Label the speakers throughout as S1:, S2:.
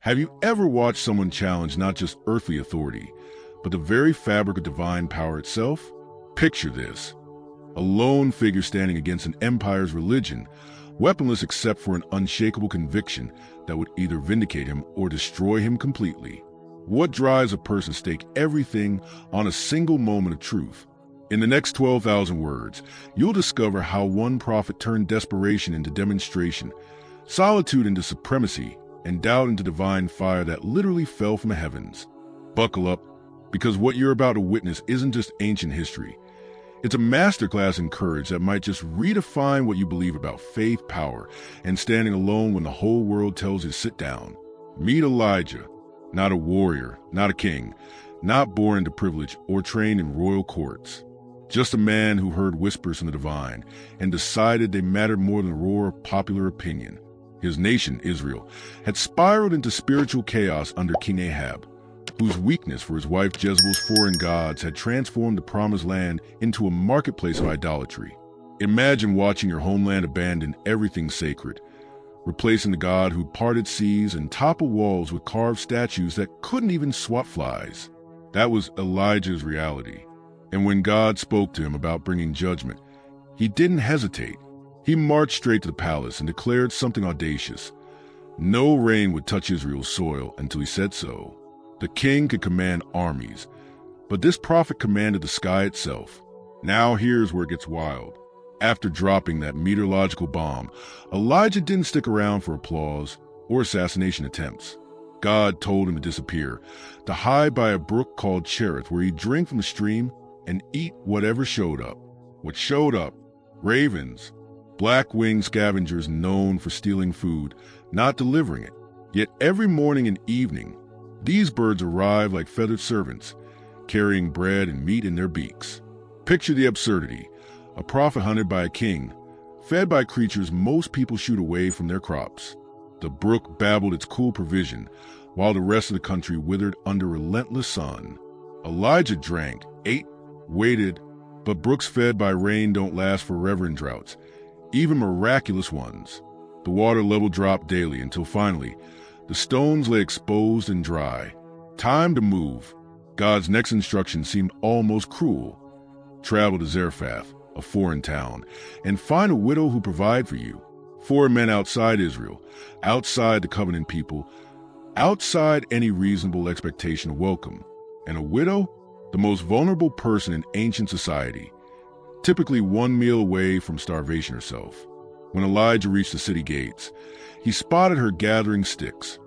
S1: Have you ever watched someone challenge not just earthly authority, but the very fabric of divine power itself? Picture this: a lone figure standing against an empire's religion, weaponless except for an unshakable conviction that would either vindicate him or destroy him completely. What drives a person to stake everything on a single moment of truth? In the next 12,000 words, you'll discover how one prophet turned desperation into demonstration, solitude into supremacy, and doubt into divine fire that literally fell from the heavens. Buckle up, because what you're about to witness isn't just ancient history. It's a masterclass in courage that might just redefine what you believe about faith, power, and standing alone when the whole world tells you to sit down. Meet Elijah, not a warrior, not a king, not born into privilege or trained in royal courts. Just a man who heard whispers from the divine and decided they mattered more than the roar of popular opinion. His nation, Israel, had spiraled into spiritual chaos under King Ahab, whose weakness for his wife Jezebel's foreign gods had transformed the promised land into a marketplace of idolatry. Imagine watching your homeland abandon everything sacred, replacing the God who parted seas and toppled walls with carved statues that couldn't even swat flies. That was Elijah's reality. And when God spoke to him about bringing judgment, he didn't hesitate. He marched straight to the palace and declared something audacious. No rain would touch Israel's soil until he said so. The king could command armies, but this prophet commanded the sky itself. Now here's where it gets wild. After dropping that meteorological bomb, Elijah didn't stick around for applause or assassination attempts. God told him to disappear, to hide by a brook called Cherith, where he'd drink from the stream and eat whatever showed up. What showed up? Ravens, black-winged scavengers known for stealing food, not delivering it. Yet every morning and evening, these birds arrive like feathered servants, carrying bread and meat in their beaks. Picture the absurdity: a prophet hunted by a king, fed by creatures most people shoot away from their crops. The brook babbled its cool provision, while the rest of the country withered under relentless sun. Elijah drank, ate, waited, but brooks fed by rain don't last forever in droughts, even miraculous ones. The water level dropped daily until finally, the stones lay exposed and dry. Time to move. God's next instruction seemed almost cruel. Travel to Zarephath, a foreign town, and find a widow who provide for you. 4 men outside Israel, outside the covenant people, outside any reasonable expectation of welcome. And a widow? The most vulnerable person in ancient society, typically 1 meal away from starvation herself. When Elijah reached the city gates, he spotted her gathering sticks.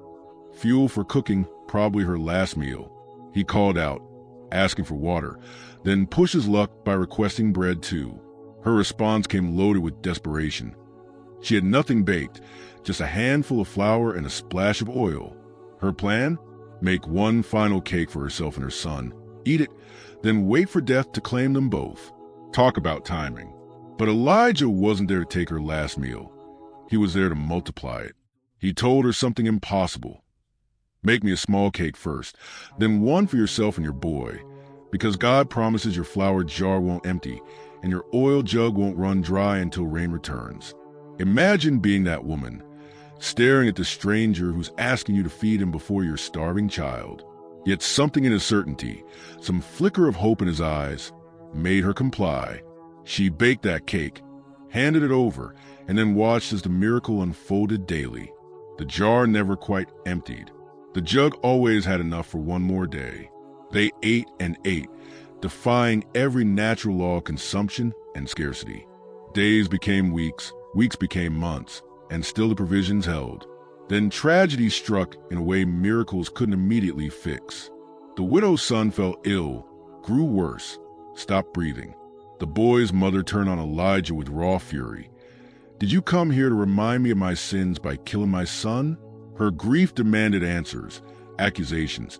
S1: Fuel for cooking, probably her last meal. He called out, asking for water, then pushed his luck by requesting bread too. Her response came loaded with desperation. She had nothing baked, just a handful of flour and a splash of oil. Her plan? Make 1 final cake for herself and her son, eat it, then wait for death to claim them both. Talk about timing. But Elijah wasn't there to take her last meal. He was there to multiply it. He told her something impossible. Make me a small cake first, then 1 for yourself and your boy, because God promises your flour jar won't empty and your oil jug won't run dry until rain returns. Imagine being that woman, staring at the stranger who's asking you to feed him before your starving child. Yet something in his certainty, some flicker of hope in his eyes, made her comply. She baked that cake, handed it over, and then watched as the miracle unfolded daily. The jar never quite emptied. The jug always had enough for 1 more day. They ate and ate, defying every natural law of consumption and scarcity. Days became weeks, weeks became months, and still the provisions held. Then tragedy struck in a way miracles couldn't immediately fix. The widow's son fell ill, grew worse, stopped breathing. The boy's mother turned on Elijah with raw fury. "Did you come here to remind me of my sins by killing my son?" Her grief demanded answers, accusations,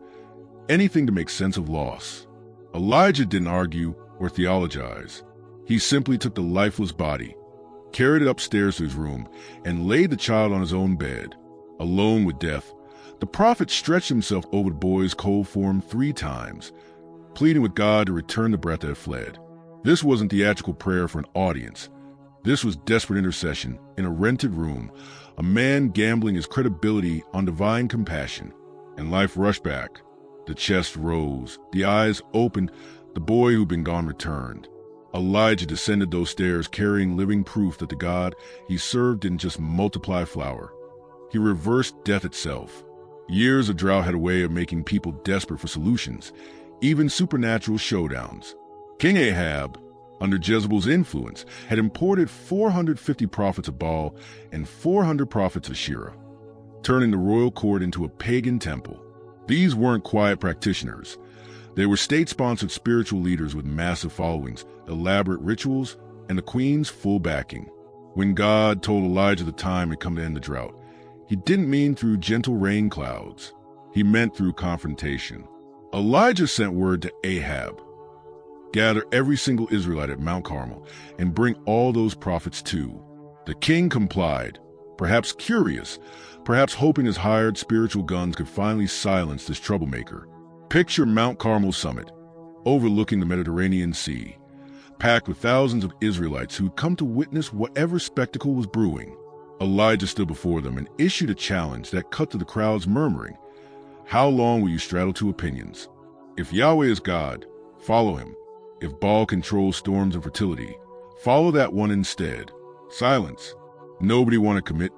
S1: anything to make sense of loss. Elijah didn't argue or theologize. He simply took the lifeless body, carried it upstairs to his room, and laid the child on his own bed. Alone with death, the prophet stretched himself over the boy's cold form 3 times, pleading with God to return the breath that had fled. This wasn't theatrical prayer for an audience. This was desperate intercession in a rented room, a man gambling his credibility on divine compassion. And life rushed back. The chest rose, the eyes opened, the boy who'd been gone returned. Elijah descended those stairs carrying living proof that the God he served didn't just multiply flour. He reversed death itself. Years of drought had a way of making people desperate for solutions, even supernatural showdowns. King Ahab, under Jezebel's influence, had imported 450 prophets of Baal and 400 prophets of Asherah, turning the royal court into a pagan temple. These weren't quiet practitioners. They were state-sponsored spiritual leaders with massive followings, elaborate rituals, and the queen's full backing. When God told Elijah the time had come to end the drought, he didn't mean through gentle rain clouds. He meant through confrontation. Elijah sent word to Ahab, "Gather every single Israelite at Mount Carmel and bring all those prophets too." The king complied, perhaps curious, perhaps hoping his hired spiritual guns could finally silence this troublemaker. Picture Mount Carmel summit, overlooking the Mediterranean Sea, packed with thousands of Israelites who'd come to witness whatever spectacle was brewing. Elijah stood before them and issued a challenge that cut to the crowd's murmuring. How long will you straddle two opinions? If Yahweh is God, follow him. If Baal controls storms and fertility, follow that one instead. Silence. Nobody wanted to commit,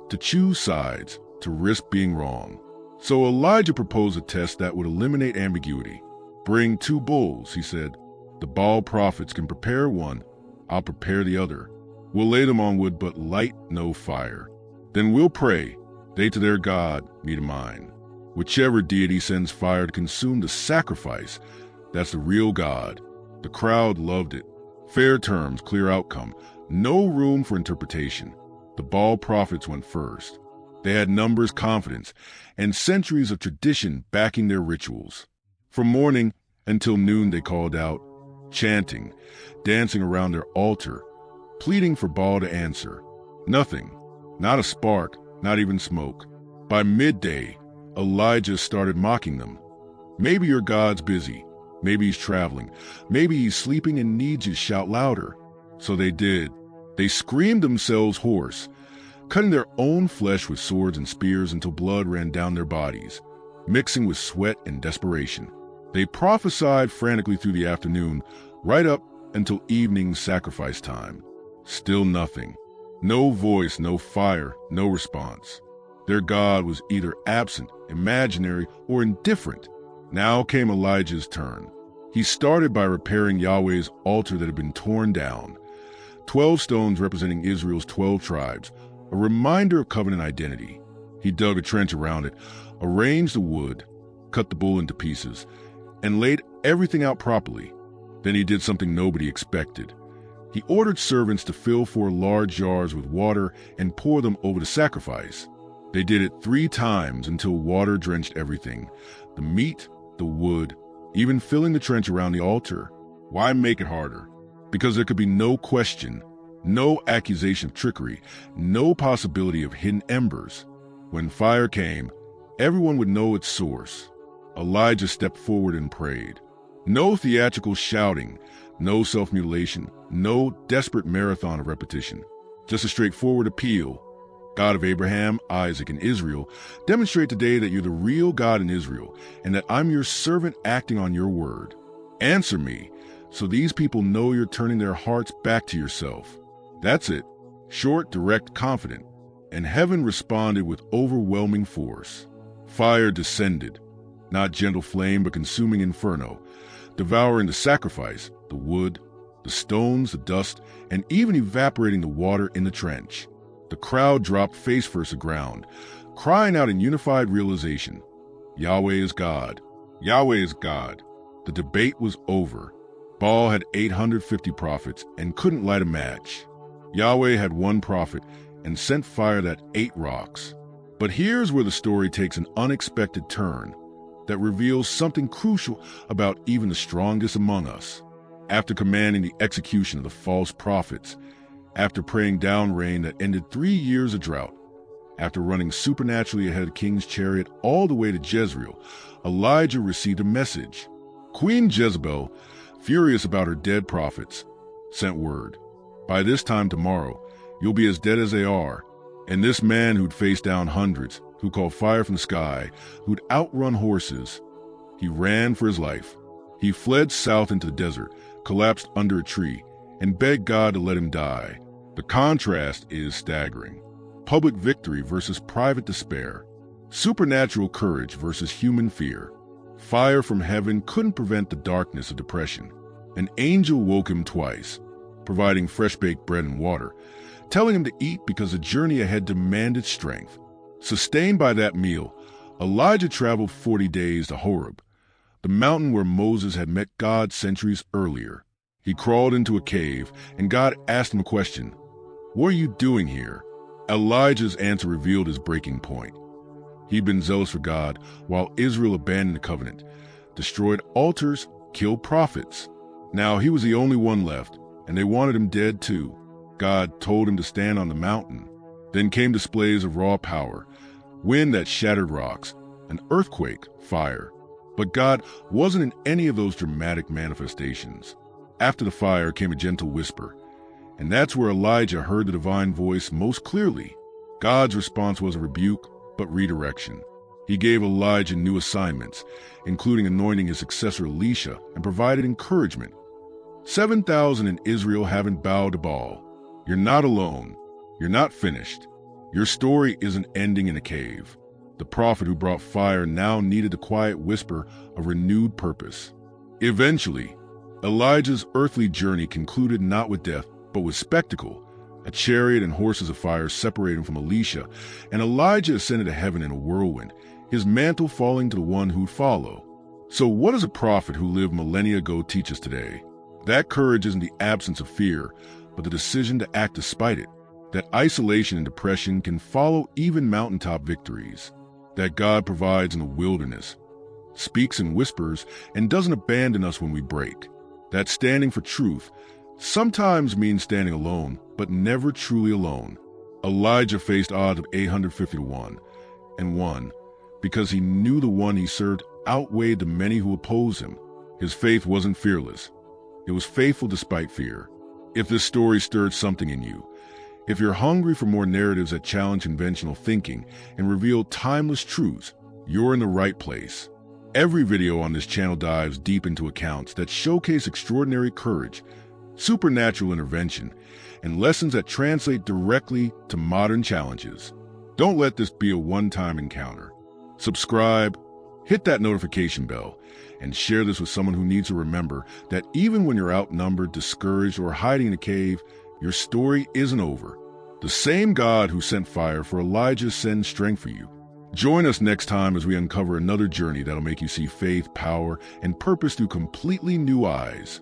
S1: to choose sides, to risk being wrong. So Elijah proposed a test that would eliminate ambiguity. Bring 2 bulls, he said. The Baal prophets can prepare one, I'll prepare the other. We'll lay them on wood, but light no fire. Then we'll pray, they to their God, me to mine. Whichever deity sends fire to consume the sacrifice, that's the real God. The crowd loved it. Fair terms, clear outcome, no room for interpretation. The Baal prophets went first. They had numbers, confidence, and centuries of tradition backing their rituals. From morning until noon they called out, chanting, dancing around their altar, pleading for Baal to answer. Nothing, not a spark, not even smoke. By midday, Elijah started mocking them. Maybe your God's busy, maybe he's traveling, maybe he's sleeping and needs you to shout louder. So they did. They screamed themselves hoarse, cutting their own flesh with swords and spears until blood ran down their bodies, mixing with sweat and desperation. They prophesied frantically through the afternoon, right up until evening sacrifice time. Still nothing. No voice, no fire, no response. Their God was either absent, imaginary, or indifferent. Now came Elijah's turn. He started by repairing Yahweh's altar that had been torn down. 12 stones representing Israel's 12 tribes, a reminder of covenant identity. He dug a trench around it, arranged the wood, cut the bull into pieces, and laid everything out properly. Then he did something nobody expected. He ordered servants to fill 4 large jars with water and pour them over the sacrifice. They did it 3 times until water drenched everything, the meat, the wood, even filling the trench around the altar. Why make it harder? Because there could be no question, no accusation of trickery, no possibility of hidden embers. When fire came, everyone would know its source. Elijah stepped forward and prayed. No theatrical shouting, no self-mutilation, no desperate marathon of repetition. Just a straightforward appeal. God of Abraham, Isaac, and Israel, demonstrate today that you're the real God in Israel and that I'm your servant acting on your word. Answer me, so these people know you're turning their hearts back to yourself. That's it. Short, direct, confident. And heaven responded with overwhelming force. Fire descended, not gentle flame, but consuming inferno, devouring the sacrifice, the wood, the stones, the dust, and even evaporating the water in the trench. The crowd dropped face first to ground, crying out in unified realization, Yahweh is God. Yahweh is God. The debate was over. Baal had 850 prophets and couldn't light a match. Yahweh had 1 prophet and sent fire that ate rocks. But here's where the story takes an unexpected turn that reveals something crucial about even the strongest among us. After commanding the execution of the false prophets, after praying down rain that ended 3 years of drought, after running supernaturally ahead of the king's chariot all the way to Jezreel, Elijah received a message. Queen Jezebel, furious about her dead prophets, sent word, "By this time tomorrow, you'll be as dead as they are, And this man who'd faced down hundreds, who called fire from the sky, who'd outrun horses, he ran for his life. He fled south into the desert, collapsed under a tree, and begged God to let him die. The contrast is staggering. Public victory versus private despair. Supernatural courage versus human fear. Fire from heaven couldn't prevent the darkness of depression. An angel woke him twice, providing fresh-baked bread and water, telling him to eat because the journey ahead demanded strength. Sustained by that meal, Elijah traveled 40 days to Horeb, the mountain where Moses had met God centuries earlier. He crawled into a cave, and God asked him a question. "What are you doing here?" Elijah's answer revealed his breaking point. He'd been zealous for God while Israel abandoned the covenant, destroyed altars, killed prophets. Now he was the only one left, and they wanted him dead too. God told him to stand on the mountain. Then came displays of raw power, wind that shattered rocks, an earthquake, fire. But God wasn't in any of those dramatic manifestations. After the fire came a gentle whisper, and that's where Elijah heard the divine voice most clearly. God's response was a rebuke, but redirection. He gave Elijah new assignments, including anointing his successor Elisha, and provided encouragement. 7,000 in Israel haven't bowed to Baal. You're not alone. You're not finished. Your story isn't ending in a cave. The prophet who brought fire now needed the quiet whisper of renewed purpose. Eventually, Elijah's earthly journey concluded not with death, but with spectacle. A chariot and horses of fire separated him from Elisha, and Elijah ascended to heaven in a whirlwind, his mantle falling to the one who'd follow. So what does a prophet who lived millennia ago teach us today? That courage isn't the absence of fear, but the decision to act despite it. That isolation and depression can follow even mountaintop victories. That God provides in the wilderness, speaks in whispers, and doesn't abandon us when we break. That standing for truth sometimes means standing alone, but never truly alone. Elijah faced odds of 850 to 1, and won, because he knew the one he served outweighed the many who opposed him. His faith wasn't fearless. It was faithful despite fear. If this story stirred something in you, if you're hungry for more narratives that challenge conventional thinking and reveal timeless truths, you're in the right place. Every video on this channel dives deep into accounts that showcase extraordinary courage, supernatural intervention, and lessons that translate directly to modern challenges. Don't let this be a one-time encounter. Subscribe, hit that notification bell, and share this with someone who needs to remember that even when you're outnumbered, discouraged, or hiding in a cave, your story isn't over. The same God who sent fire for Elijah sends strength for you. Join us next time as we uncover another journey that'll make you see faith, power, and purpose through completely new eyes.